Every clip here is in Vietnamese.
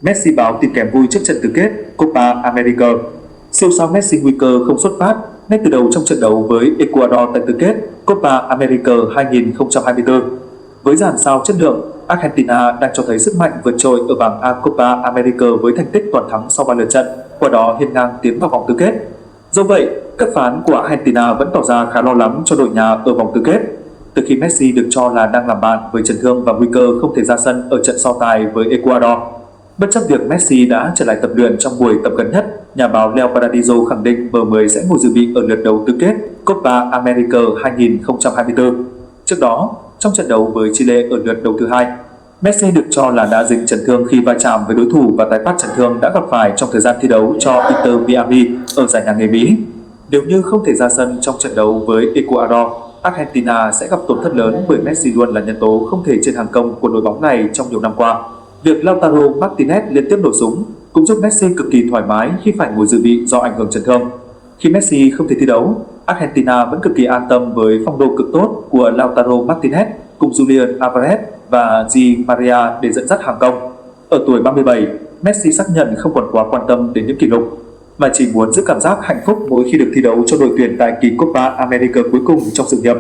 Messi báo tin kèm vui trước trận tứ kết Copa America. Siêu sao Messi nguy cơ không xuất phát ngay từ đầu trong trận đấu với Ecuador tại tứ kết Copa America 2024. Với dàn sao chất lượng, Argentina đang cho thấy sức mạnh vượt trội ở bảng A Copa America với thành tích toàn thắng sau 3 lượt trận, qua đó hiên ngang tiến vào vòng tứ kết. Do vậy, các phán của Argentina vẫn tỏ ra khá lo lắng cho đội nhà ở vòng tứ kết. Từ khi Messi được cho là đang làm bạn với chấn thương và nguy cơ không thể ra sân ở trận so tài với Ecuador. Bất chấp việc Messi đã trở lại tập luyện trong buổi tập gần nhất, nhà báo Leo Paradiso khẳng định M10 sẽ ngồi dự bị ở lượt đấu tứ kết Copa America 2024. Trước đó, trong trận đấu với Chile ở lượt đấu thứ hai, Messi được cho là đã dính chấn thương khi va chạm với đối thủ và tái phát chấn thương đã gặp phải trong thời gian thi đấu cho Inter Miami ở giải nhà nghề Mỹ. Nếu như không thể ra sân trong trận đấu với Ecuador, Argentina sẽ gặp tổn thất lớn bởi Messi luôn là nhân tố không thể trên hàng công của đội bóng này trong nhiều năm qua. Việc Lautaro Martinez liên tiếp nổ súng cũng giúp Messi cực kỳ thoải mái khi phải ngồi dự bị do ảnh hưởng chấn thương. Khi Messi không thể thi đấu, Argentina vẫn cực kỳ an tâm với phong độ cực tốt của Lautaro Martinez cùng Julian Alvarez và Di Maria để dẫn dắt hàng công. Ở tuổi 37, Messi xác nhận không còn quá quan tâm đến những kỷ lục, mà chỉ muốn giữ cảm giác hạnh phúc mỗi khi được thi đấu cho đội tuyển tại kỳ Copa America cuối cùng trong sự nghiệp.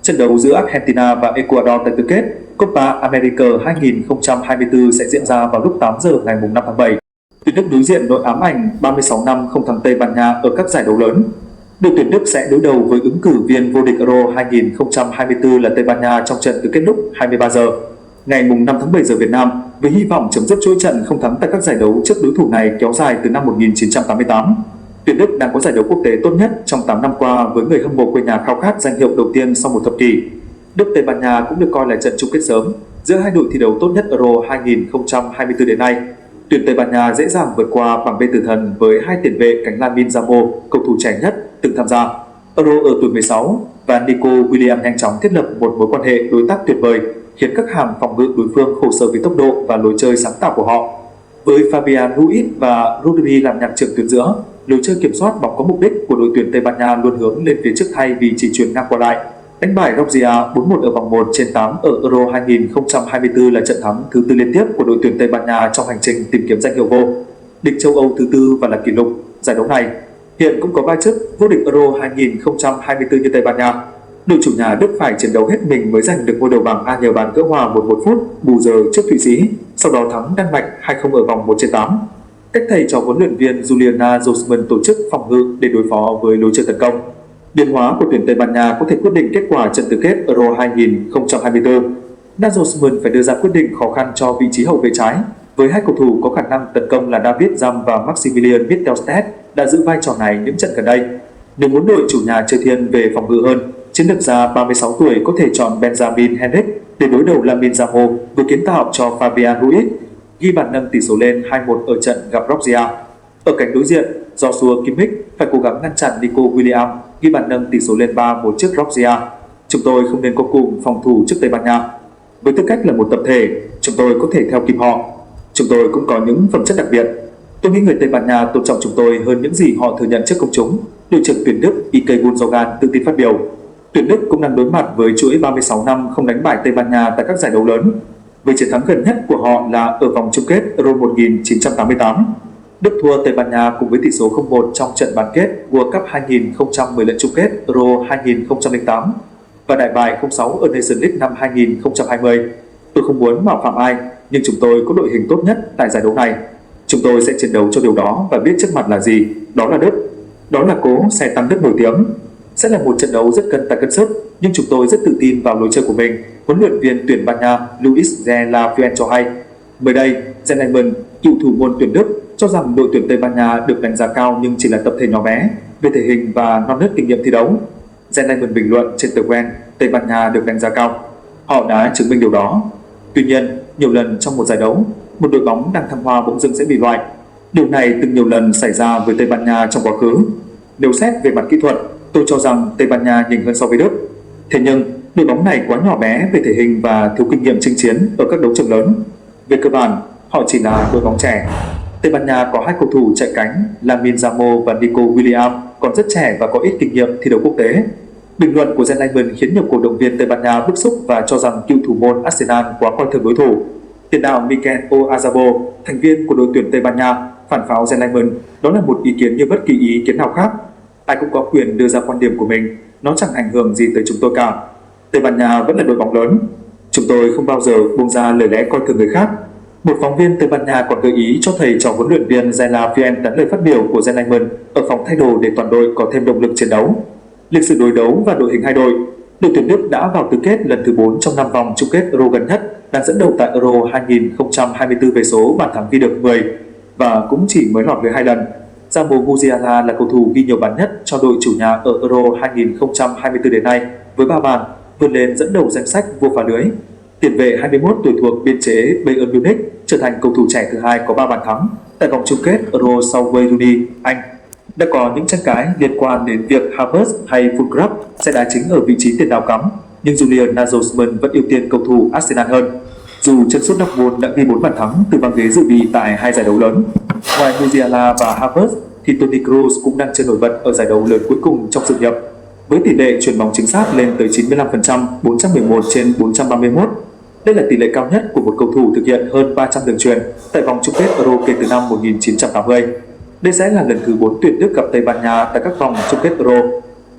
Trận đấu giữa Argentina và Ecuador tại tứ kết Copa America 2024 sẽ diễn ra vào lúc 8 giờ ngày 5 tháng 7. Tuyển Đức đối diện nỗi ám ảnh 36 năm không thắng Tây Ban Nha ở các giải đấu lớn. Đội tuyển Đức sẽ đối đầu với ứng cử viên vô địch Euro 2024 là Tây Ban Nha trong trận tứ kết lúc 23 giờ ngày 5 tháng 7 giờ Việt Nam, với hy vọng chấm dứt chuỗi trận không thắng tại các giải đấu trước đối thủ này kéo dài từ năm 1988. Tuyển Đức đang có giải đấu quốc tế tốt nhất trong 8 năm qua với người hâm mộ quê nhà khao khát danh hiệu đầu tiên sau một thập kỷ. Đức-Tây Ban Nha cũng được coi là trận chung kết sớm giữa hai đội thi đấu tốt nhất Euro 2024 đến nay. Tuyển Tây Ban Nha dễ dàng vượt qua bảng B tử thần với hai tiền vệ cánh Lamine Yamal, cầu thủ trẻ nhất từng tham gia Euro ở tuổi 16, và Nico Williams nhanh chóng thiết lập một mối quan hệ đối tác tuyệt vời, khiến các hàng phòng ngự đối phương khổ sở vì tốc độ và lối chơi sáng tạo của họ. Với Fabian Ruiz và Rodri làm nhạc trưởng tuyến giữa, lối chơi kiểm soát bóng có mục đích của đội tuyển Tây Ban Nha luôn hướng lên phía trước thay vì chỉ chuyền ngang qua lại. Đánh bại Georgia 4-1 ở vòng 1/8 ở Euro 2024 là trận thắng thứ tư liên tiếp của đội tuyển Tây Ban Nha trong hành trình tìm kiếm danh hiệu vô địch châu Âu thứ tư và là kỷ lục giải đấu này. Hiện cũng có 3 chức vô địch Euro 2024 như Tây Ban Nha. Đội chủ nhà Đức phải chiến đấu hết mình mới giành được ngôi đầu bảng A nhờ bàn gỡ hòa 1-1 phút bù giờ trước Thụy Sĩ, sau đó thắng Đan Mạch 2-0 ở vòng 1/8. Cách thầy trò huấn luyện viên Julian Nagelsmann tổ chức phòng ngự để đối phó với lối chơi tấn công. Biến hóa của tuyển Tây Ban Nha có thể quyết định kết quả trận tứ kết Euro 2024. Nagelsmann phải đưa ra quyết định khó khăn cho vị trí hậu vệ trái, với hai cầu thủ có khả năng tấn công là David Raum và Maximilian Mittelstadt đã giữ vai trò này những trận gần đây. Nếu muốn đội chủ nhà chơi thiên về phòng ngự hơn, chiến lược gia 36 tuổi có thể chọn Benjamin Henrique để đối đầu Lamine Yamal, vừa kiến tạo cho Fabian Ruiz ghi bàn nâng tỷ số lên 2-1 ở trận gặp Georgia. Ở cánh đối diện, Joshua Kimmich phải cố gắng ngăn chặn Nico Williams ghi bàn nâng tỷ số lên 3-1 trước Georgia. Chúng tôi không nên có cụm phòng thủ trước Tây Ban Nha. Với tư cách là một tập thể, chúng tôi có thể theo kịp họ. Chúng tôi cũng có những phẩm chất đặc biệt. Tôi nghĩ người Tây Ban Nha tôn trọng chúng tôi hơn những gì họ thừa nhận trước công chúng, đội trưởng tuyển Đức Ike Gundogan tự tin phát biểu. Tuyển Đức cũng đang đối mặt với chuỗi 36 năm không đánh bại Tây Ban Nha tại các giải đấu lớn. Với chiến thắng gần nhất của họ là ở vòng chung kết Euro 1988. Đức thua Tây Ban Nha cùng với tỷ số 0-1 trong trận bán kết World Cup 2010 lẫn chung kết Euro 2008 và đại bại 0-6 ở Nations League năm 2020. Tôi không muốn mạo phạm ai, nhưng chúng tôi có đội hình tốt nhất tại giải đấu này. Chúng tôi sẽ chiến đấu cho điều đó và biết trước mặt là gì, đó là Đức. Đó là cố xe tăng Đức nổi tiếng. Sẽ là một trận đấu rất cân tài cân sức, nhưng chúng tôi rất tự tin vào lối chơi của mình, huấn luyện viên tuyển Ban Nha Luis de la Fuente cho hay. Mới đây, Zenaiman, cựu thủ môn tuyển Đức, cho rằng đội tuyển Tây Ban Nha được đánh giá cao nhưng chỉ là tập thể nhỏ bé về thể hình và non nớt kinh nghiệm thi đấu. Zenaiman bình luận trên tờ Quen, Tây Ban Nha được đánh giá cao. Họ đã chứng minh điều đó. Tuy nhiên, nhiều lần trong một giải đấu, một đội bóng đang thăng hoa bỗng dưng sẽ bị loại. Điều này từng nhiều lần xảy ra với Tây Ban Nha trong quá khứ. Nếu xét về mặt kỹ thuật, tôi cho rằng Tây Ban Nha nhỉnh hơn so với Đức. Thế nhưng, đội bóng này quá nhỏ bé về thể hình và thiếu kinh nghiệm chinh chiến ở các đấu trường lớn. Về cơ bản, họ chỉ là đội bóng trẻ. Tây Ban Nha có hai cầu thủ chạy cánh Lamine Yamal và Nico Williams còn rất trẻ và có ít kinh nghiệm thi đấu quốc tế. Bình luận của Zenaiman khiến nhiều cổ động viên Tây Ban Nha bức xúc và cho rằng cựu thủ môn Arsenal quá coi thường đối thủ. Tiền đạo Mikel Oyarzabal, thành viên của đội tuyển Tây Ban Nha, phản pháo Jens Lehmann, đó là một ý kiến như bất kỳ ý kiến nào khác. Ai cũng có quyền đưa ra quan điểm của mình, nó chẳng ảnh hưởng gì tới chúng tôi cả. Tây Ban Nha vẫn là đội bóng lớn. Chúng tôi không bao giờ buông ra lời lẽ coi thường người khác. Một phóng viên Tây Ban Nha còn gợi ý cho thầy trò huấn luyện viên Zela Fien đánh lời phát biểu của Jens Lehmann ở phòng thay đồ để toàn đội có thêm động lực chiến đấu. Lịch sử đối đấu và đội hình hai đội tuyển Đức đã vào tứ kết lần thứ 4 trong 5 vòng chung kết Euro gần nhất, đang dẫn đầu tại Euro 2024 về số bàn thắng ghi được 10 và cũng chỉ mới lọt lưới 2 lần. Samu Musiala là cầu thủ ghi nhiều bàn nhất cho đội chủ nhà ở Euro 2024 đến nay với 3 bàn, vươn lên dẫn đầu danh sách vua phá lưới. Tiền vệ 21 tuổi thuộc biên chế Bayern Munich trở thành cầu thủ trẻ thứ hai có 3 bàn thắng tại vòng chung kết Euro sau Wayne Rooney, Anh. Đã có những tranh cãi liên quan đến việc Havertz hay Fulkrug sẽ đá chính ở vị trí tiền đạo cắm, nhưng Julian Nagelsmann vẫn ưu tiên cầu thủ Arsenal hơn. Dù chân sút Dortmund đã ghi 4 bàn thắng từ băng ghế dự bị tại 2 giải đấu lớn. Ngoài Musiala và Havertz thì Toni Kroos cũng đang chơi nổi bật ở giải đấu lớn cuối cùng trong sự nghiệp. Với tỷ lệ chuyền bóng chính xác lên tới 95%, 411 trên 431. Đây là tỷ lệ cao nhất của một cầu thủ thực hiện hơn 300 đường chuyền tại vòng chung kết Euro kể từ năm 1980. Đây sẽ là lần thứ 4 tuyển Đức gặp Tây Ban Nha tại các vòng chung kết Euro.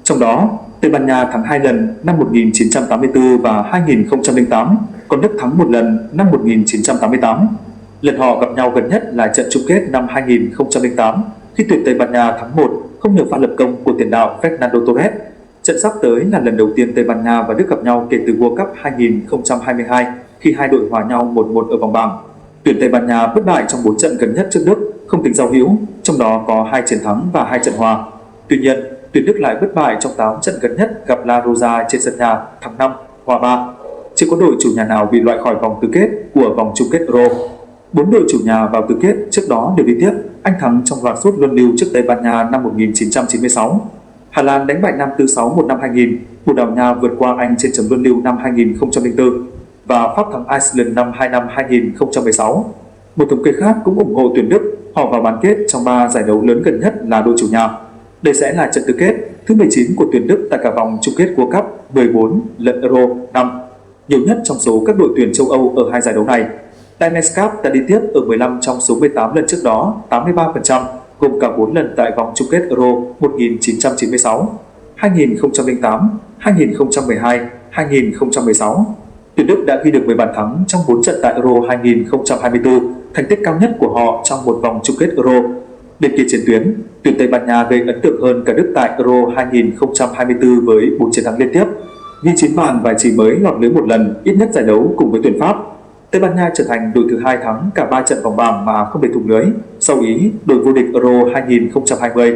Trong đó, Tây Ban Nha thắng 2 lần năm 1984 và 2008, còn Đức thắng 1 lần năm 1988. Lần họ gặp nhau gần nhất là trận chung kết năm 2008 khi tuyển Tây Ban Nha thắng 1 không nhờ pha lập công của tiền đạo Fernando Torres. Trận sắp tới là lần đầu tiên Tây Ban Nha và Đức gặp nhau kể từ World Cup 2022 khi hai đội hòa nhau 1-1 ở vòng bảng. Tuyển Tây Ban Nha bất bại trong 4 trận gần nhất trước Đức, không tính giao hữu, trong đó có 2 chiến thắng và 2 trận hòa. Tuy nhiên, tuyển Đức lại bất bại trong 8 trận gần nhất gặp La Roja trên sân nhà, thắng 5, hòa 3. Chưa có đội chủ nhà nào bị loại khỏi vòng tứ kết của vòng chung kết Euro. 4 đội chủ nhà vào tứ kết trước đó đều đi tiếp. Anh thắng trong loạt sút luân lưu trước Tây Ban Nha năm 1996. Hà Lan đánh bại Nam Tư 6-1 năm 2000, Bồ Đào Nha vượt qua Anh trên chấm luân lưu năm 2004 và Pháp thắng Iceland năm 2016. Một thống kê khác cũng ủng hộ tuyển Đức, họ vào bán kết trong 3 giải đấu lớn gần nhất là đội chủ nhà. Đây sẽ là trận tứ kết thứ 19 của tuyển Đức tại cả vòng chung kết World Cup 14 lẫn Euro 5, nhiều nhất trong số các đội tuyển châu Âu ở hai giải đấu này. Diners Cup đã đi tiếp ở 15 trong số 18 lần trước đó, 83%, gồm cả 4 lần tại vòng chung kết Euro 1996, 2008, 2012, 2016. Tuyển Đức đã ghi được 10 bàn thắng trong 4 trận tại Euro 2024, thành tích cao nhất của họ trong một vòng chung kết Euro. Bên kia chiến tuyến, tuyển Tây Ban Nha gây ấn tượng hơn cả Đức tại Euro 2024 với 4 chiến thắng liên tiếp, ghi 9 bàn và chỉ mới lọt lưới 1 lần, ít nhất giải đấu cùng với tuyển Pháp. Tây Ban Nha trở thành đội thứ 2 thắng cả 3 trận vòng bảng mà không để thủng lưới, sau Ý, đội vô địch Euro 2020.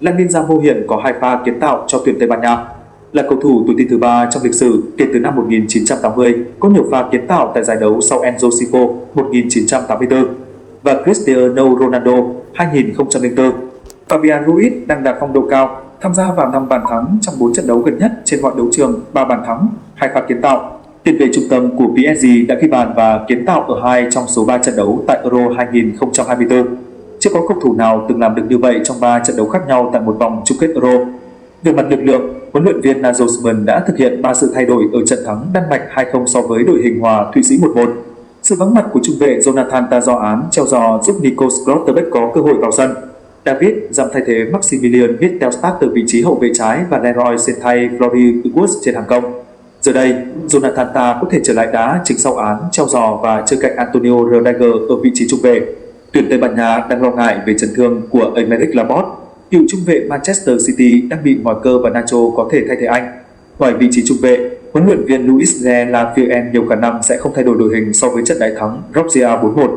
Lamine Yamal hiện có 2 pha kiến tạo cho tuyển Tây Ban Nha. Là cầu thủ tuổi teen thứ 3 trong lịch sử kể từ năm 1980, có nhiều pha kiến tạo tại giải đấu sau Enzo Sifo 1984 và Cristiano Ronaldo 2004. Fabian Ruiz đang đạt phong độ cao, tham gia vào 5 bàn thắng trong 4 trận đấu gần nhất trên mọi đấu trường, 3 bàn thắng, 2 pha kiến tạo. Tiền vệ trung tâm của PSG đã ghi bàn và kiến tạo ở 2 trong số 3 trận đấu tại Euro 2024. Chưa có cầu thủ nào từng làm được như vậy trong 3 trận đấu khác nhau tại một vòng chung kết Euro. Về mặt lực lượng, huấn luyện viên Nagelsmann đã thực hiện 3 sự thay đổi ở trận thắng Đan Mạch 2-0 so với đội hình hòa Thụy Sĩ 1-1. Sự vắng mặt của trung vệ Jonathan Tah do án treo giò giúp Nico Schlotterbeck có cơ hội vào sân. David giảm thay thế Maximilian Mittelstadt từ vị trí hậu vệ trái và Leroy sẽ thay Florian Wirtz trên hàng công. Giờ đây, Jonathan Tah có thể trở lại đá chính sau án treo giò và chơi cạnh Antonio Rudiger ở vị trí trung vệ. Tuyển Tây Ban Nha đang lo ngại về chấn thương của Aymeric Laporte. Cựu trung vệ Manchester City đang bị mỏi cơ và Nacho có thể thay thế anh. Ngoài vị trí trung vệ, huấn luyện viên Luis de la Fuente nhiều khả năng sẽ không thay đổi đội hình so với trận đại thắng Georgia 4-1.